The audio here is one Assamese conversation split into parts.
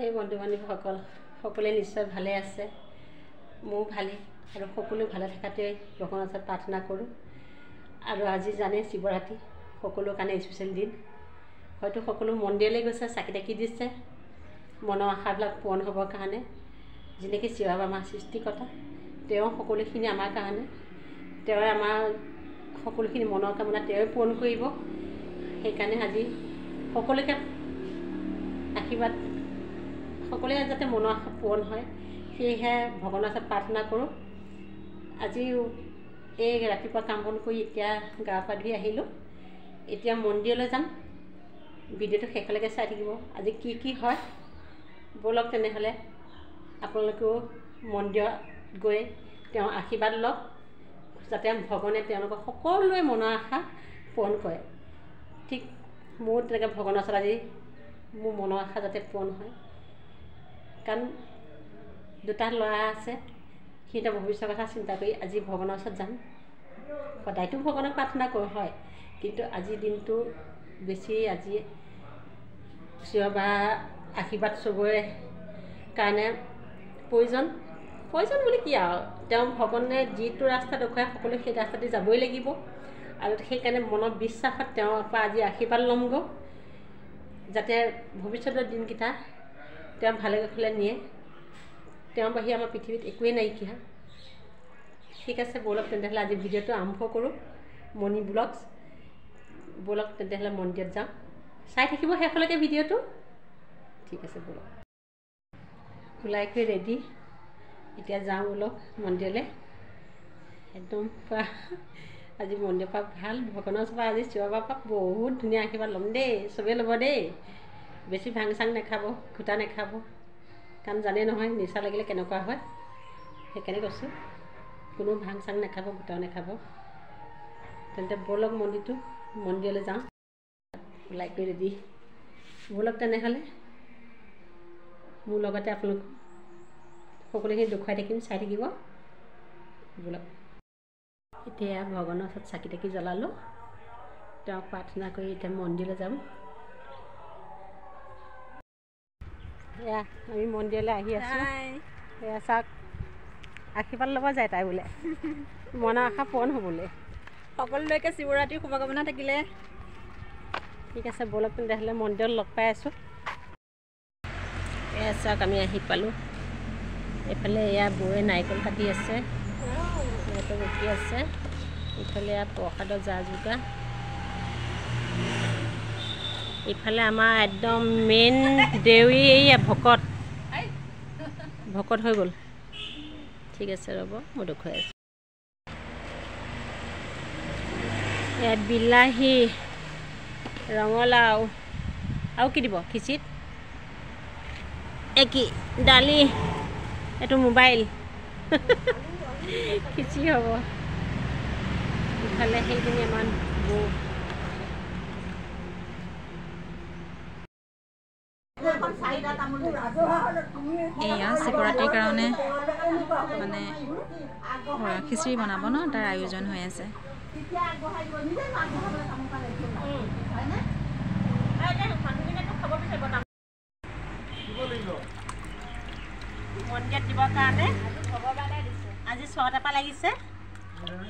এই বন্ধু বান্ধৱীসকল সকলোৱে নিশ্চয় ভালে আছে, মোৰ ভালেই আৰু সকলো ভালে থকাটোৱে ভগৱানৰ ওচৰত প্ৰাৰ্থনা কৰোঁ। আৰু আজি জানে শিৱৰাত্ৰি সকলো কাৰণে স্পেচিয়েল দিন। হয়তো সকলো মন্দিৰলৈ গৈছে, চাকি তাকি দিছে মনৰ আশাবিলাক পূৰণ হ'বৰ কাৰণে। যেনেকৈ শিৱ বাবা আমাৰ সৃষ্টিকৰ্তা, তেওঁ সকলোখিনি আমাৰ কাৰণে, তেওঁ আমাৰ সকলোখিনি মনৰ কামনা তেওঁৱে পূৰণ কৰিব। সেইকাৰণে আজি সকলোকে আশীৰ্বাদ, সকলোৱে যাতে মনৰ আশা পূৰণ হয় সেয়েহে ভগৱানৰ ওচৰত প্ৰাৰ্থনা কৰোঁ। আজি এই ৰাতিপুৱা কাম বন কৰি এতিয়া গা পা ধুই আহিলোঁ, এতিয়া মন্দিৰলৈ যাম। ভিডিঅ'টো শেষলৈকে চাই থাকিব, আজি কি কি হয়। ব'লক তেনেহ'লে আপোনালোকেও মন্দিৰত গৈ তেওঁৰ আশীৰ্বাদ লওক, যাতে ভগৱানে তেওঁলোকৰ সকলোৱে মনৰ আশা পূৰণ কৰে। ঠিক মোৰ তেনেকৈ ভগৱানৰ ওচৰত আজি মোৰ মনৰ আশা যাতে পূৰণ হয়। কাৰণ দুটা ল'ৰা আছে, সিহঁতৰ ভৱিষ্যতৰ কথা চিন্তা কৰি আজি ভগৱানৰ ওচৰত যাম। সদায়তো ভগৱানক প্ৰাৰ্থনা কৰোঁ হয়, কিন্তু আজিৰ দিনটো বেছি আজি শিৱ বাবাৰ আশীৰ্বাদ চবৰে কাৰণে প্ৰয়োজন বুলি কি আৰু, তেওঁ ভগৱানে যিটো ৰাস্তা দেখুৱাই সকলোৱে সেই ৰাস্তাতে যাবই লাগিব। আৰু সেইকাৰণে মনৰ বিশ্বাসত তেওঁৰ পৰা আজি আশীৰ্বাদ ল'মগৈ, যাতে ভৱিষ্যতৰ দিনকেইটা তেওঁ ভালে কুশলে নিয়ে। তেওঁৰ বাহিৰে আমাৰ পৃথিৱীত একোৱেই নাইকিয়া। ঠিক আছে, ব'লক তেনেহ'লে আজি ভিডিঅ'টো আৰম্ভ কৰোঁ। মণি ব্লগছ, ব'লক তেনেহ'লে মন্দিৰত যাওঁ, চাই থাকিব শেষলৈকে ভিডিঅ'টো। ঠিক আছে, ব'লক। ওলাই কৰি ৰেডি, এতিয়া যাওঁ ব'লক মন্দিৰলৈ। একদম পূৰা আজি মন্দিৰৰ পৰা ভাল, ভগৱানৰ ওচৰৰ পৰা আজি শিৱ বাবাৰ পৰা বহুত ধুনীয়া আশীৰ্বাদ ল'ম দেই। চবেই ল'ব দেই, বেছি ভাং চাং নাখাব, ঘোটা নাখাব, কাৰণ জানেই নহয় নিচা লাগিলে কেনেকুৱা হয়। সেইকাৰণে কৈছোঁ, কোনো ভাং চাং নাখাব, ঘোটাও নাখাব। তেন্তে ব'লক মন্দিৰলৈ যাওঁ। ওলাই কৰি ৰেডি, ব'লক তেনেহ'লে মোৰ লগতে আপোনালোক সকলোখিনি দেখুৱাই থাকিম, চাই থাকিব। ব'লক এতিয়া ভগৱানৰ ওচৰত চাকি তাকি জ্বলালোঁ, তেওঁক প্ৰাৰ্থনা কৰি এতিয়া মন্দিৰলৈ যাম। এয়া আমি মন্দিৰলৈ আহি আছোঁ। এয়া চাওক, আশীৰ্বাদ ল'ব যায় তাই বোলে মনৰ আশা পূৰণ হ'বলৈ। সকলোলৈকে শিৱৰাত্ৰিৰ শুভকামনা থাকিলে। ঠিক আছে, ব'লক তেতিয়াহ'লে মন্দিৰত লগ পাই আছোঁ। এয়া চাওক, আমি আহি পালোঁ। এইফালে এয়া বৌয়ে নাৰিকল কাটি আছে, ইয়াতে ৰখি আছে। ইফালে এয়া প্ৰসাদৰ যা যোগাৰ। ইফালে আমাৰ একদম মেইন দেউৰী এইয়া ভকত হৈ গ'ল। ঠিক আছে, ৰ'ব মই দেখুৱাই আছোঁ। ইয়াত বিলাহী, ৰঙালাও আৰু কি দিব খিচিৰিত, কি দালি, এইটো মোবাইল খিচিৰি হ'ব। ইফালে সেইখিনি আমাৰ বৌ। এয়া শিৱৰাত্ৰিৰ কাৰণে মানে খিচিৰি বনাব ন, তাৰ আয়োজন হৈ আছে। মন্দিৰত দিবৰ কাৰণে আজি 6টাৰ পৰা লাগিছে।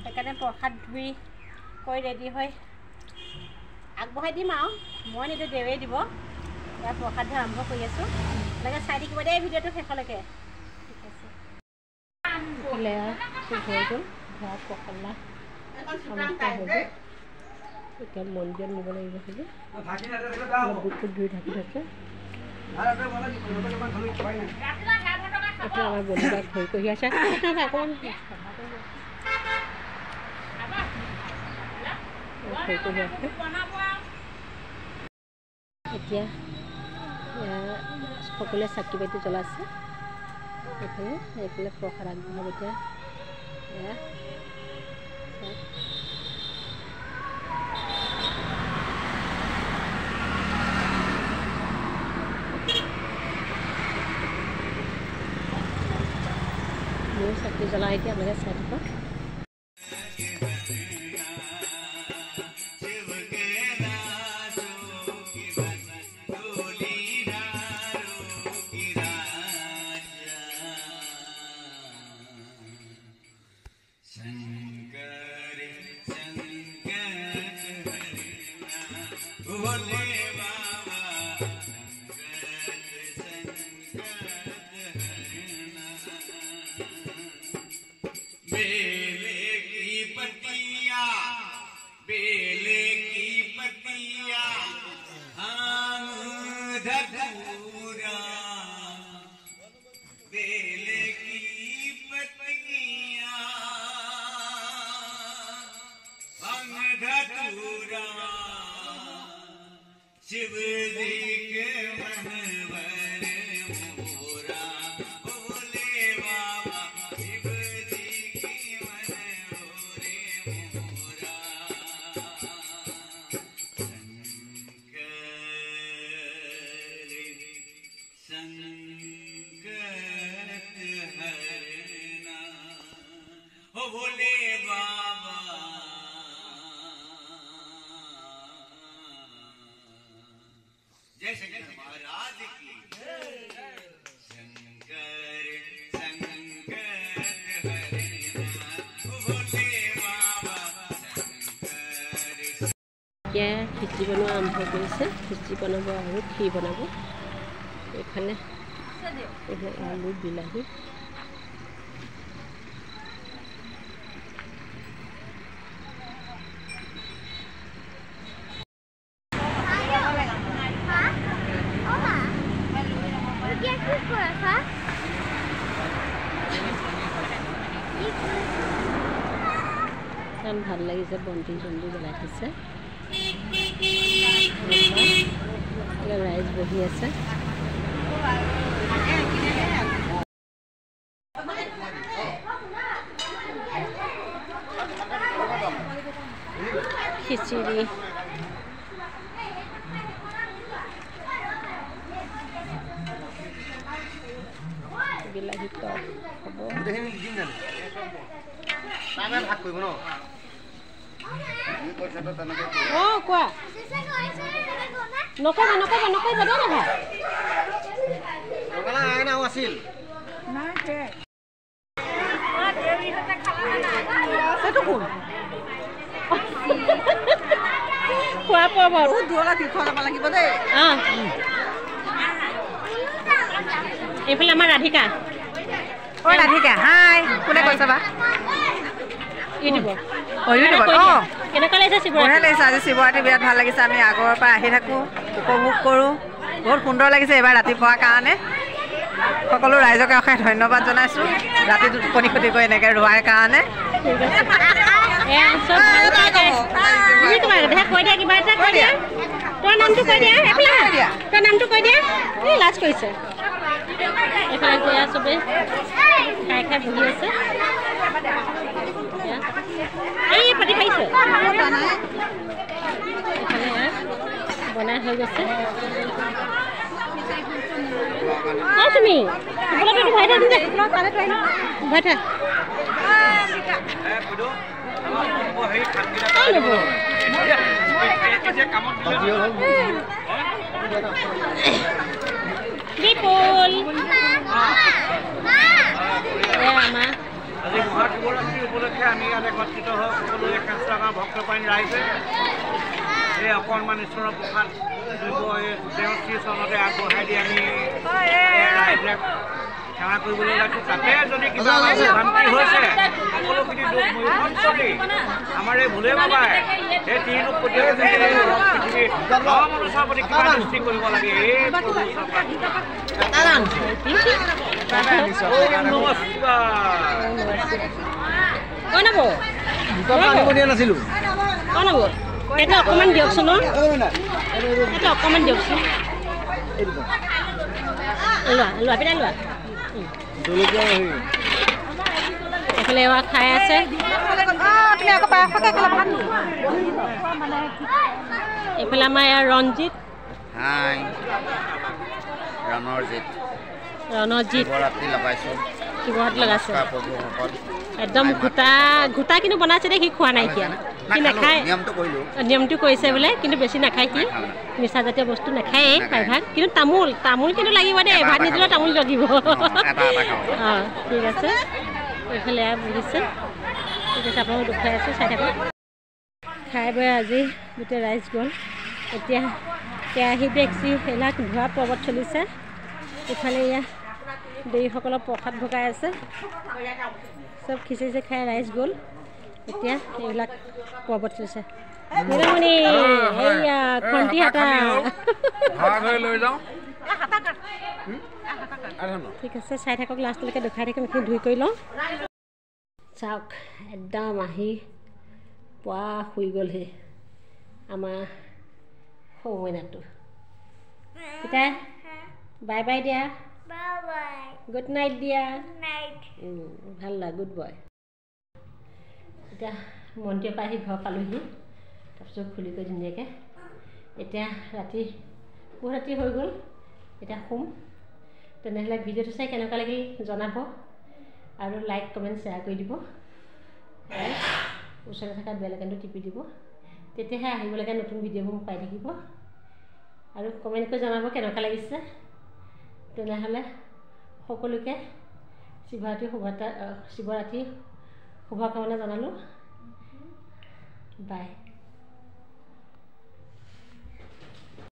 সেইকাৰণে প্ৰসাদ ধুই কৰি ৰেডি হৈ আগবঢ়াই দিম আৰু মই নিদিওঁ, দেৱে দিব। ইয়াত প্ৰসাদ ধুই আৰম্ভ কৰি আছোঁ, এনেকৈ চাই থাকিব দেই ভিডিঅ'টো শেষলৈকে। ঠিক আছে, হৈ গ'ল ধোৱা পখলা হৈ গ'ল। এতিয়া মন্দিৰত নিব লাগিব চাগে, অলপ বুট ফুট ধুই ঢাকি থৈছে। এতিয়া আমাৰ বন্ধুবাক ধৰি কৰি আছে। এতিয়া সকলোৱে চাকি বাতি জ্বলাইছে। এইফালে প্ৰসাদ আগবঢ়াব এতিয়া। এয়া মোৰ চাকি জ্বলাই এতিয়া আপোনালোকে চাই থাকক। धतूरा बेले की पत्तियां भंग धतूरा शिव जी के मनवर मोरा भोले बाबा शिव जी की मनोरे मोरा संकट हरना हो भोले बाबा जय शंकर महाराज की शंकर संकट हरना हो भोले बाबा शंकर क्या खिचड़ी बनवा आरम्भ करिছে खिचड़ी बनाब और खीर बनाब एफाले आलू बिलाही ভাল লাগিছে বন্তি চন্তি জ্বলাই থৈছে ৰাইজ বহি আছে খিচিৰি বিলাহী টক হ'ব কোৱা নকবা নকবা নকবা দে নহয় আছিল খোৱা পাব বহুত দূৰলৈ তীৰ্থ যাব লাগিব দেই এইফালে আমাৰ ৰাধিকা ঐ ৰাধিকা হাই কোনে কৈছে বা ইউটিউবৰ কেনেকুৱা লাগিছে শিৱৰাত্ৰি লাগিছে আজি শিৱৰাত্ৰি বিৰাট ভাল লাগিছে আমি আগৰ পৰা আহি থাকোঁ উপভোগ কৰোঁ বহুত সুন্দৰ লাগিছে এইবাৰ ৰাতিপুৱাৰ কাৰণে সকলো ৰাইজকে অশেষ ধন্যবাদ জনাইছোঁ ৰাতিটো টোপনি ক্ষতি কৰি এনেকৈ ৰোৱাৰ কাৰণে কৈ দিয়া কিবা এটা কৈ দিয়া তোৰ নামটো কৈ দিয়া তোৰ নামটো কৈ দিয়া লাজ কৰিছে এইফালে গৈ চবে খাই খাই বহি আছে এই পাতি পাইছে এইফালে বনাই হৈ গৈছে তুমি ভৰাই থাক ভৰাই থাক বিপুল আজি মহাশিৱৰাত্ৰি উপলক্ষে আমি ইয়াত একত্ৰিত হৈ সকলো একাংশ ভক্তপ্ৰাণ ৰাইজে এই অকণমান ঈশ্বৰৰ প্ৰসাদ তেওঁ শ্ৰীচৰণতে আগবঢ়াই দি আমি ৰাইজে সেৱা কৰিবলৈ ওলাইছোঁ তাতে যদি কিবা ভ্ৰান্তি হৈছে সকলোখিনি দুখ মূল্যায়ন কৰি আমাৰ এই ভোলে বাবাই এই তিনিৰূপ পৃথিৱীৰ মনুষ্যৰ প্ৰতি কিবা দৃষ্টি কৰিব লাগে এই অকণমান দিয়কচোন অকণমান দিয়কচোন লোৱা লোৱা পিনে লোৱা এইফালে খাই আছে এইফালে আমাৰ ইয়াৰ ৰঞ্জিত ৰণজিত শিৱৰাত্ৰি লগাইছে একদম ঘোটা কিন্তু বনাইছে দে সি খোৱা নাইকিয়া সি নাখায় নিয়মটো কৰিছে বোলে কিন্তু বেছি নাখায় সি নিচাজাতীয় বস্তু নাখায়েই প্ৰায়ভাগ কিন্তু তামোল কিন্তু লাগিব দেই ভাত নিদিলেও তামোল লাগিব অঁ ঠিক আছে এইফালে বুজিছে ঠিক আছে আপোনালোক দেখুৱাই আছোঁ চাই থাকক খাই বৈ আজি গোটেই ৰাইজ গ'ল এতিয়া কেৰাহী ডেক্সি এইবিলাক ধোৱা পৰ্বত চলিছে ইফালে এয়া দেৰীসকলক প্ৰসাদ ভগাই আছে চব খিচিৰি খাই ৰাইজ গ'ল এতিয়া এইবিলাক পৰ্বত চলিছে নীলমণি এইয়া খন্তি হাতা লৈ যাওঁ ঠিক আছে চাই থাকক লাষ্টলৈকে দেখাই থাকিম এইখিনি ধুই কৰি লওঁ চাওক একদম আহি পুৱা শুই গ'লহি আমাৰ সৌ মইনাটো পিতাই বাই বাই দিয়া গুড নাইট দিয়া ভাল লাগে গুড বয় এতিয়া মন্দিৰৰ পৰা আহি ঘৰ পালোহি তাৰপিছত খুলি কৰি ধুনীয়াকৈ এতিয়া ৰাতি বহুত ৰাতি হৈ গ'ল এতিয়া শুম তেনেহ'লে ভিডিঅ'টো চাই কেনেকুৱা লাগিল জনাব আৰু লাইক কমেণ্ট শ্বেয়াৰ কৰি দিব ওচৰতে থকা বেল আইকনটো টিপি দিব তেতিয়াহে আহিবলগীয়া নতুন ভিডিঅ'বোৰ পাই থাকিব আৰু কমেণ্ট কৰি জনাব কেনেকুৱা লাগিছে তেনেহ'লে সকলোকে শিৱৰাত্ৰি শুভকামনা জনালোঁ বাই